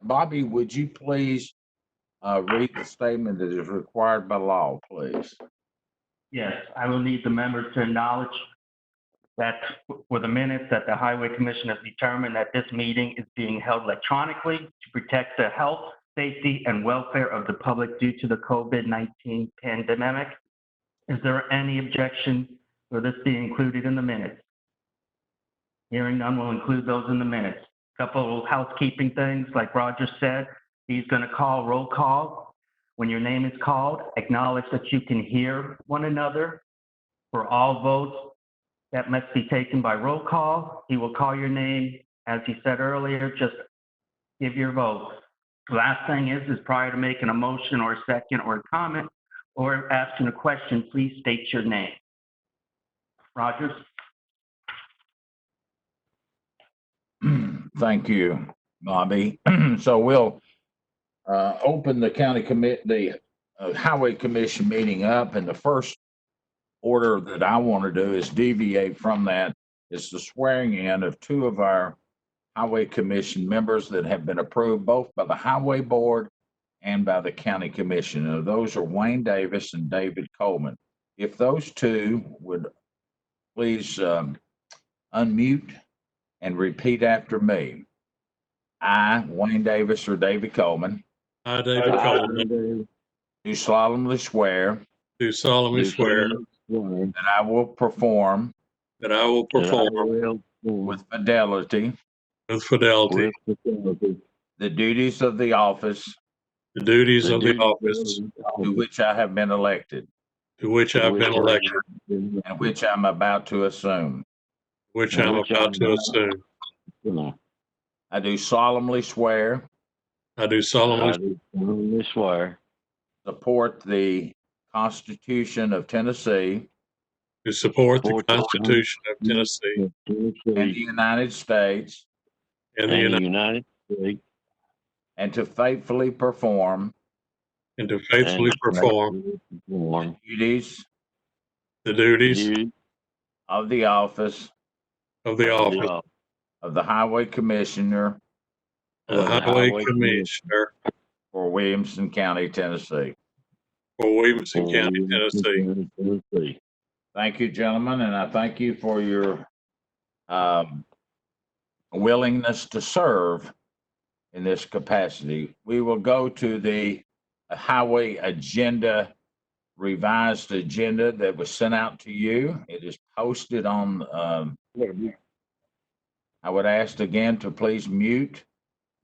Bobby, would you please read the statement that is required by law, please? Yes, I will need the members to acknowledge that for the minutes that the Highway Commission has determined that this meeting is being held electronically to protect the health, safety, and welfare of the public due to the COVID-19 pandemic. Is there any objection for this being included in the minutes? Hearing none, we'll include those in the minutes. Couple of housekeeping things, like Roger said, he's going to call roll call. When your name is called, acknowledge that you can hear one another. For all votes that must be taken by roll call, he will call your name. As he said earlier, just give your vote. The last thing is prior to making a motion or a second or a comment or asking a question, please state your name. Rogers? Thank you, Bobby. So we'll open the Highway Commission meeting up, and the first order that I want to do is deviate from that. Is the swearing in of two of our Highway Commission members that have been approved both by the Highway Board and by the County Commission. And those are Wayne Davis and David Coleman. If those two would please unmute and repeat after me. I, Wayne Davis or David Coleman, I, David Coleman, do solemnly swear do solemnly swear that I will perform that I will perform with fidelity with fidelity the duties of the office the duties of the office to which I have been elected to which I've been elected, and which I'm about to assume. which I'm about to assume. I do solemnly swear I do solemnly swear support the Constitution of Tennessee to support the Constitution of Tennessee and the United States, and the United States, and to faithfully perform and to faithfully perform the duties the duties of the office of the office of the Highway Commissioner of the Highway Commissioner for Williamson County, Tennessee. for Williamson County, Tennessee. Thank you, gentlemen, and I thank you for your willingness to serve in this capacity. We will go to the highway agenda, revised agenda that was sent out to you. It is posted on, I would ask again to please mute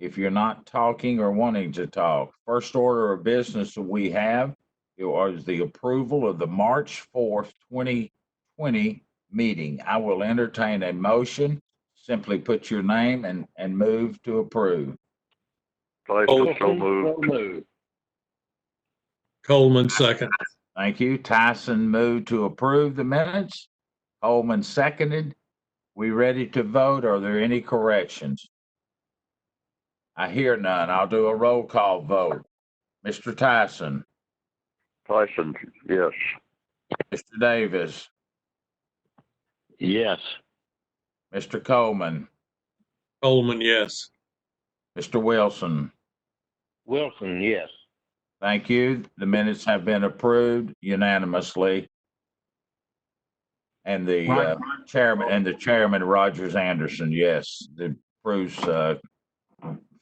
if you're not talking or wanting to talk. First order of business that we have is the approval of the March 4th, 2020 meeting. I will entertain a motion. Simply put your name and move to approve. So moved. Coleman, second. Thank you. Tyson moved to approve the minutes. Coleman seconded. We ready to vote? Are there any corrections? I hear none. I'll do a roll call vote. Mr. Tyson. Tyson, yes. Mr. Davis. Yes. Mr. Coleman. Coleman, yes. Mr. Wilson. Wilson, yes. Thank you. The minutes have been approved unanimously. And the chairman, Rogers Anderson, yes, the approves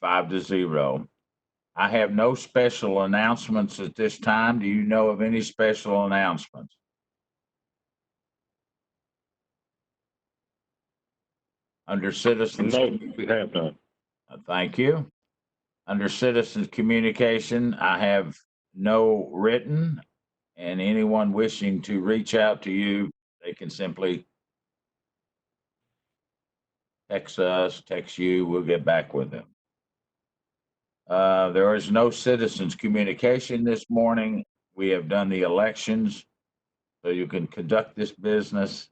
5-0. I have no special announcements at this time. Do you know of any special announcements? Under citizens. No, we have none. Thank you. Under citizens communication, I have no written, and anyone wishing to reach out to you, they can simply text us, text you, we'll get back with them. There is no citizens communication this morning. We have done the elections, so you can conduct this business.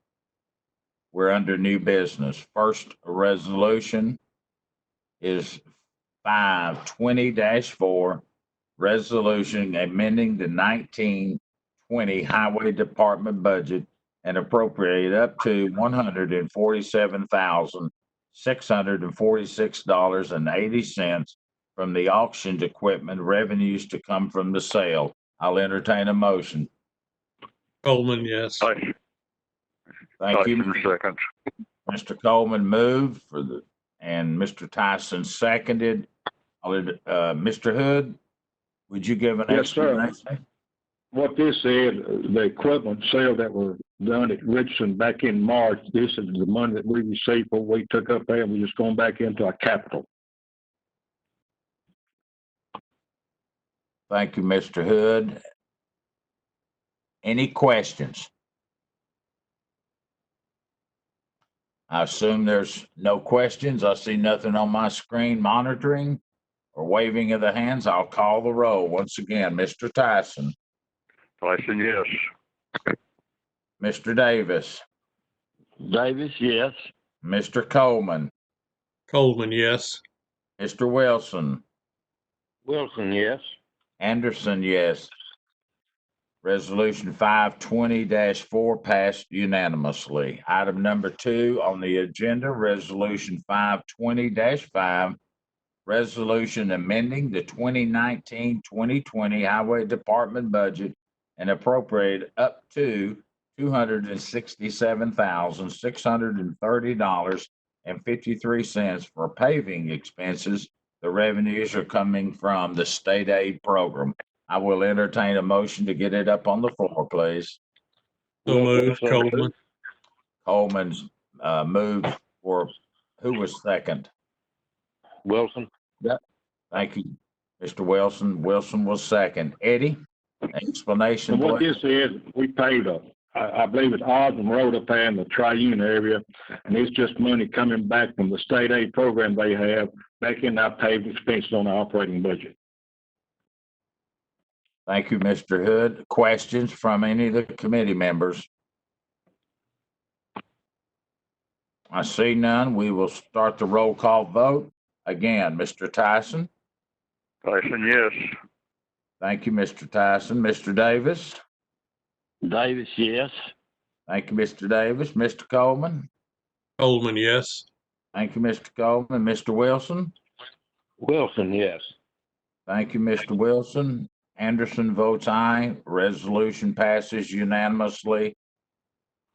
We're under new business. First resolution is 520-4, resolution amending the 1920 Highway Department budget and appropriate up to $147,646.80 from the auctioned equipment, revenues to come from the sale. I'll entertain a motion. Coleman, yes. Tyson, Thank you. Tyson second. Mr. Coleman moved and Mr. Tyson seconded. Mr. Hood, would you give an Yes, sir. explanation? What this said, the equipment sale that were done at Richardson back in March, this is the money that we received, what we took up there, and we're just going back into our capital. Thank you, Mr. Hood. Any questions? I assume there's no questions. I see nothing on my screen monitoring or waving of the hands. I'll call the roll. Once again, Mr. Tyson, Tyson, yes. Mr. Davis, Davis, yes. Mr. Coleman, Coleman, yes. Mr. Wilson, Wilson, yes. Anderson, yes. Resolution 520-4 passed unanimously. Item number 2 on the agenda, Resolution 520-5, resolution amending the 2019-2020 Highway Department budget and appropriate up to $267,630.53 for paving expenses. The revenues are coming from the state aid program. I will entertain a motion to get it up on the floor, please. So moved, Coleman. Coleman's moved for, who was second? Wilson. Thank you, Mr. Wilson. Wilson was second. Eddie, explanation, And what please. this is, we paid I believe it's Osmond Road up there in the Triune area, and it's just money coming back from the state aid program they have back in our paving expenses on our operating budget. Thank you, Mr. Hood. Questions from any of the committee members? I see none. We will start the roll call vote. Again, Mr. Tyson. Tyson, yes. Thank you, Mr. Tyson. Mr. Davis. Davis, yes. Thank you, Mr. Davis. Mr. Coleman. Coleman, yes. Thank you, Mr. Coleman. Mr. Wilson. Wilson, yes. Thank you, Mr. Wilson. Anderson votes aye. Resolution passes unanimously,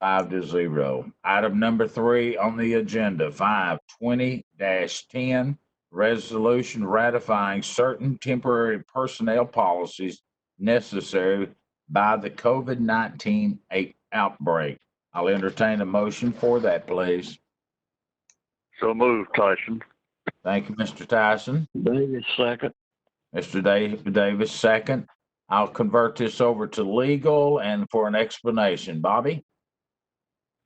5-0. Item number 3 on the agenda, 520-10, resolution ratifying certain temporary personnel policies necessary by the COVID-19 outbreak. I'll entertain a motion for that, please. So moved, Tyson. Thank you, Mr. Tyson. Davis, second. Mr. Davis, second. I'll convert this over to legal and for an explanation. Bobby?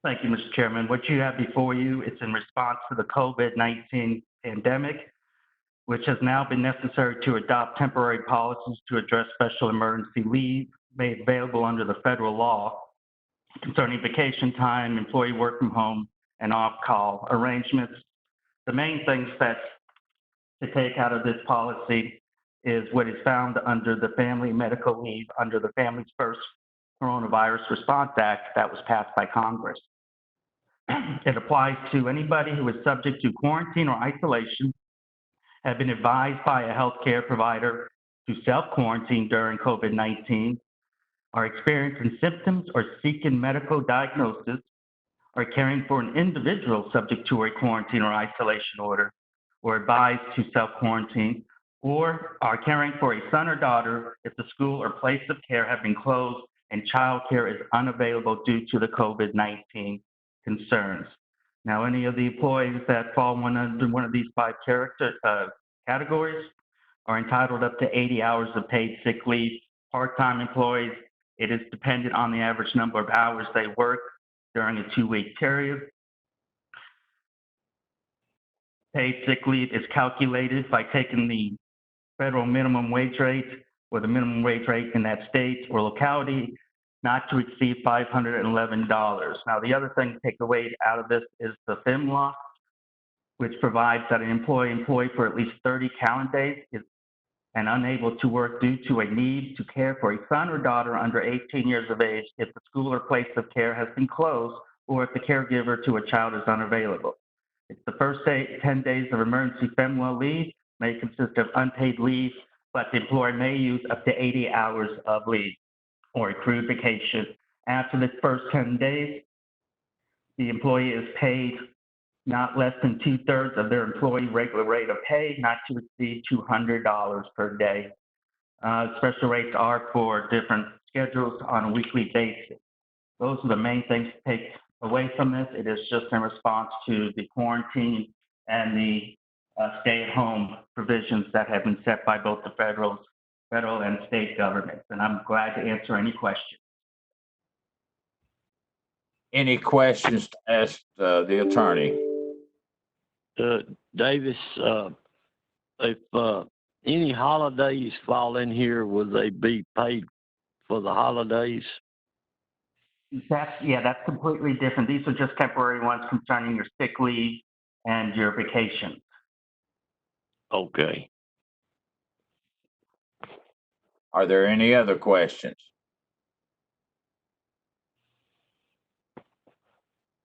Thank you, Mr. Chairman. What you have before you is in response to the COVID-19 pandemic, which has now been necessary to adopt temporary policies to address special emergency leave made available under the federal law concerning vacation time, employee work from home, and off-call arrangements. The main things that to take out of this policy is what is found under the Family Medical Leave under the Families First Coronavirus Response Act that was passed by Congress. It applies to anybody who is subject to quarantine or isolation, have been advised by a healthcare provider to self-quarantine during COVID-19, are experiencing symptoms or seeking medical diagnosis, are caring for an individual subject to a quarantine or isolation order, or advised to self-quarantine, or are caring for a son or daughter if the school or place of care have been closed and childcare is unavailable due to the COVID-19 concerns. Now, any of the employees that fall under one of these 5 categories are entitled up to 80 hours of paid sick leave. Part-time employees, it is dependent on the average number of hours they work during a 2-week period. Paid sick leave is calculated by taking the federal minimum wage rate or the minimum wage rate in that state or locality not to exceed $511. Now, the other thing to take away out of this is the FMLA, which provides that an employee employed for at least 30 calendar days is and unable to work due to a need to care for a son or daughter under 18 years of age if the school or place of care has been closed or if the caregiver to a child is unavailable. It's the first 10 days of emergency FMLA leave may consist of unpaid leave, but the employer may use up to 80 hours of leave or accrued vacation. After the first 10 days, the employee is paid not less than 2/3 of their employee regular rate of pay, not to exceed $200 per day. Special rates are for different schedules on a weekly basis. Those are the main things to take away from this. It is just in response to the quarantine and the stay-at-home provisions that have been set by both the federal and state governments. And I'm glad to answer any questions. Any questions to ask the attorney? Davis, if any holidays fall in here, will they be paid for the holidays? That's completely different. These are just temporary ones concerning your sick leave and your vacation. Okay. Are there any other questions?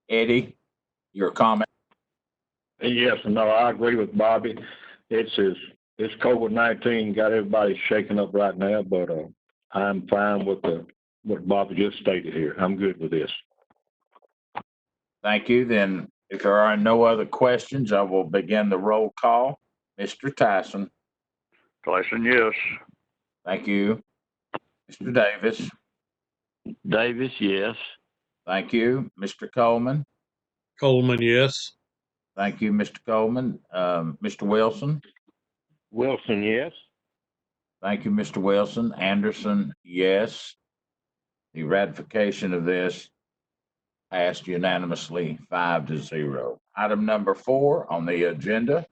Eddie, your comment? Yes, and no, I agree with Bobby. It's COVID-19 got everybody shaken up right now, but I'm fine with what Bobby just stated here. I'm good with this. Thank you. Then if there are no other questions, I will begin the roll call. Mr. Tyson. Tyson, yes. Thank you. Mr. Davis. Davis, yes. Thank you. Mr. Coleman. Coleman, yes. Thank you, Mr. Coleman. Mr. Wilson. Wilson, yes. Thank you, Mr. Wilson. Anderson, yes. The ratification of this passed unanimously 5-0. Item number 4 on the agenda,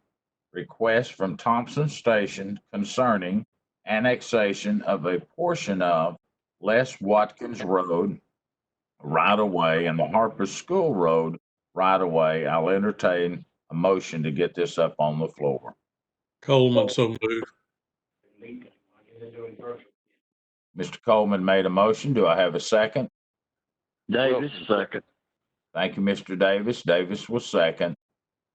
request from Thompson Station concerning annexation of a portion of Les Watkins Road right-of-way and the Harper School Road right-of-way. I'll entertain a motion to get this up on the floor. Coleman, so moved. Mr. Coleman made a motion. Do I have a second? Davis, second. Thank you, Mr. Davis. Davis was second.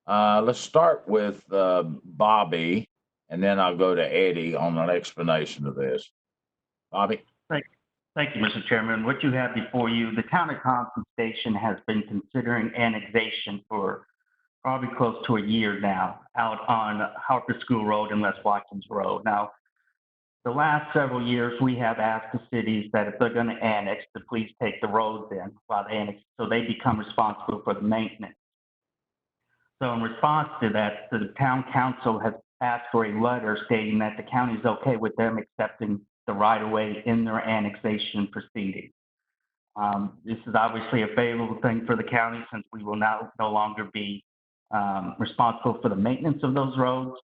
Let's start with Bobby, and then I'll go to Eddie on an explanation of this. Bobby? Thank you, Mr. Chairman. What you have before you, the town of Thompson Station has been considering annexation for probably close to a year now out on Harper School Road and Les Watkins Road. Now, the last several years, we have asked the cities that if they're going to annex, to please take the roads in while they annex, so they become responsible for the maintenance. So in response to that, the town council has asked for a letter stating that the county is okay with them accepting the right-of-way in their annexation proceedings. This is obviously a favorable thing for the county since we will now no longer be responsible for the maintenance of those roads.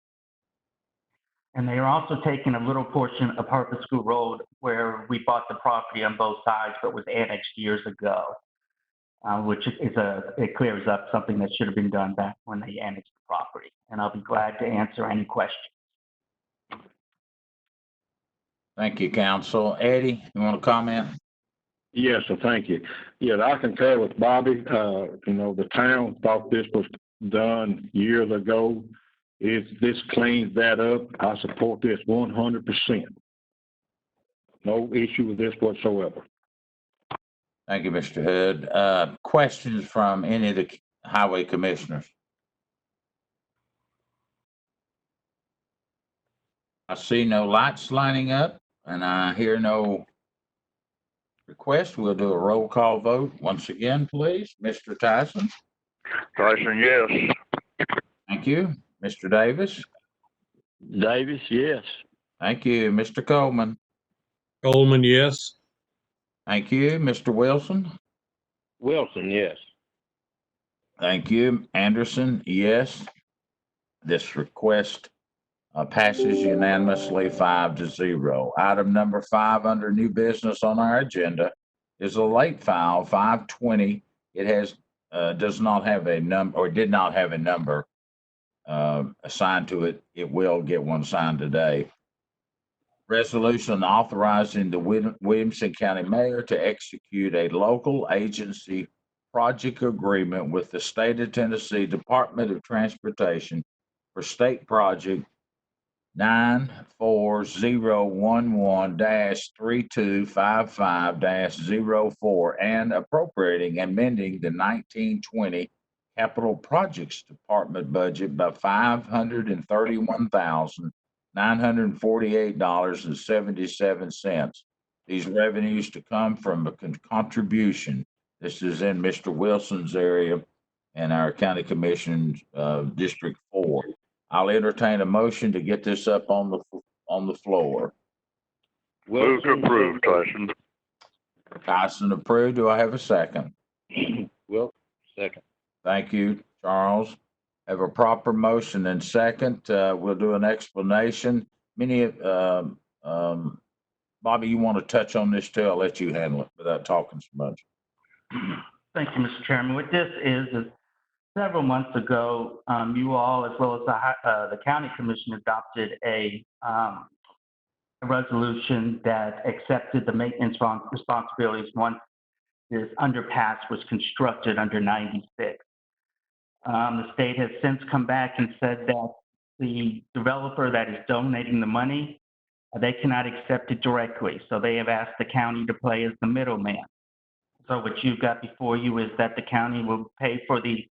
And they are also taking a little portion of Harper School Road where we bought the property on both sides, but was annexed years ago, which it clears up something that should have been done back when they annexed the property. And I'll be glad to answer any questions. Thank you, Council. Eddie, you want to comment? Yes, so thank you. Yeah, I concur with Bobby. The town thought this was done years ago. If this cleans that up, I support this 100%. No issue with this whatsoever. Thank you, Mr. Hood. Questions from any of the highway commissioners? I see no lights lining up and I hear no request. We'll do a roll call vote once again, please. Mr. Tyson? Tyson, yes. Thank you. Mr. Davis? Davis, yes. Thank you. Mr. Coleman? Coleman, yes. Thank you. Mr. Wilson? Wilson, yes. Thank you. Anderson, yes. This request passes unanimously 5-0. Item number 5 under new business on our agenda is a late file 520. It has does not have a number or did not have a number assigned to it. It will get one signed today. Resolution authorizing the Williamson County Mayor to execute a local agency project agreement with the State of Tennessee Department of Transportation for state project 94011-3255-04 and appropriating and amending the 1920 Capital Projects Department budget by $531,948.77. These revenues to come from a contribution. This is in Mr. Wilson's area and our county commission, District 4. I'll entertain a motion to get this up on the floor. Move to approve, Tyson. Tyson approved. Do I have a second? Well, second. Thank you, Charles. Have a proper motion and second. We'll do an explanation. Bobby, you want to touch on this too? I'll let you handle it without talking so much. Thank you, Mr. Chairman. What this is several months ago, you all, as well as the county commission, adopted a resolution that accepted the maintenance responsibilities once this underpass was constructed under 96. The state has since come back and said that the developer that is donating the money, they cannot accept it directly. So they have asked the county to play as the middleman. So what you've got before you is that the county will pay for the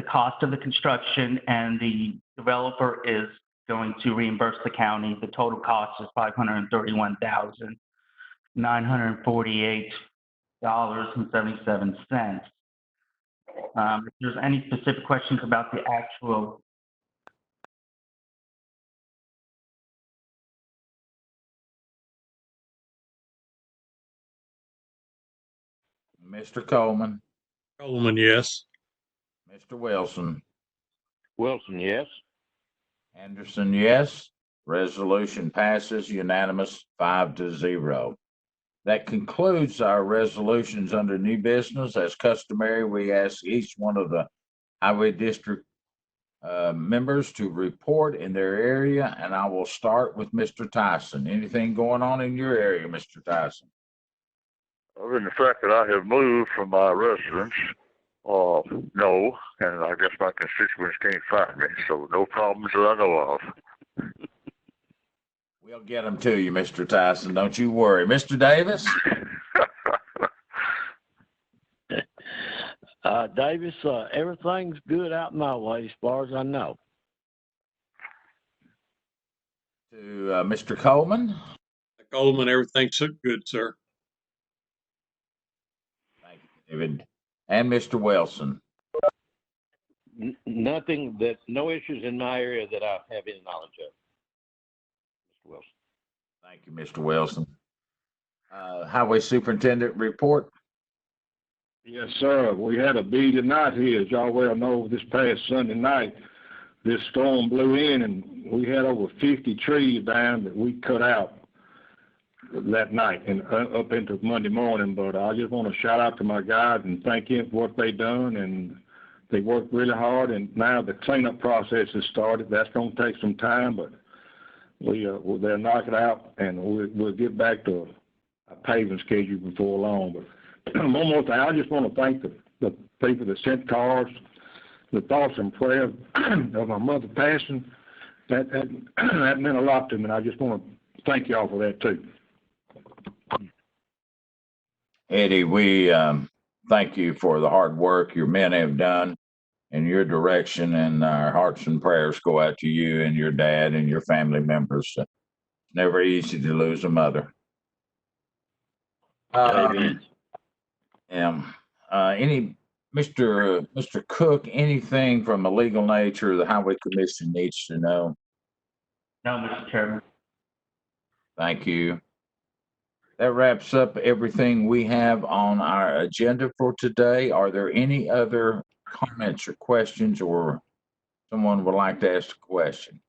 cost of the construction, and the developer is going to reimburse the county. The total cost is $531,948.77. If there's any specific questions about the actual Mr. Coleman, Coleman, yes. Mr. Wilson, Wilson, yes. Anderson, yes. Resolution passes unanimous 5-0. That concludes our resolutions under new business. As customary, we ask each one of the highway district members to report in their area, and I will start with Mr. Tyson. Anything going on in your area, Mr. Tyson? Other than the fact that I have moved from my residence, no, and I guess my constituents can't find me, so no problems that I know of. We'll get them to you, Mr. Tyson. Don't you worry. Mr. Davis? Davis, everything's good out my way as far as I know. To Mr. Coleman? Coleman, everything's good, sir. Thank you, David. And Mr. Wilson? Nothing no issues in my area that I have any knowledge of. Mr. Wilson. Thank you, Mr. Wilson. Highway Superintendent report? Yes, sir. We had a busy night here. As y'all well know, this past Sunday night, this storm blew in and we had over 50 trees down that we cut out that night and up into Monday morning. But I just want to shout out to my guys and thank them for what they done, and they worked really hard, and now the cleanup process has started. That's going to take some time, but they'll knock it out, and we'll get back to a paving schedule before long. But one more thing, I just want to thank the people that sent cars, the thoughts and prayers of my mother passing. That meant a lot to me, and I just want to thank y'all for that too. Eddie, we thank you for the hard work your men have done in your direction, and our hearts and prayers go out to you and your dad and your family members. It's never easy to lose a mother. Mr. Cook, anything from a legal nature the Highway Commission needs to know? No, Mr. Chairman. Thank you. That wraps up everything we have on our agenda for today. Are there any other comments or questions, or someone would like to ask a question?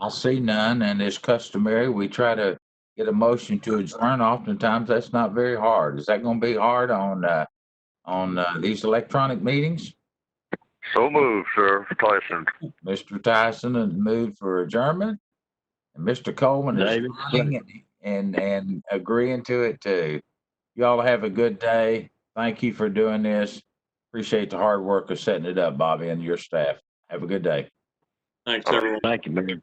I see none, and as customary, we try to get a motion to adjourn. Oftentimes, that's not very hard. Is that going to be hard on these electronic meetings? So moved, sir. Tyson. Mr. Tyson has moved for adjournment, and Mr. Coleman is nodding and agreeing to it too. Y'all have a good day. Thank you for doing this. Appreciate the hard work of setting it up, Bobby, and your staff. Have a good day. Thanks, everyone. Thank you, Mayor.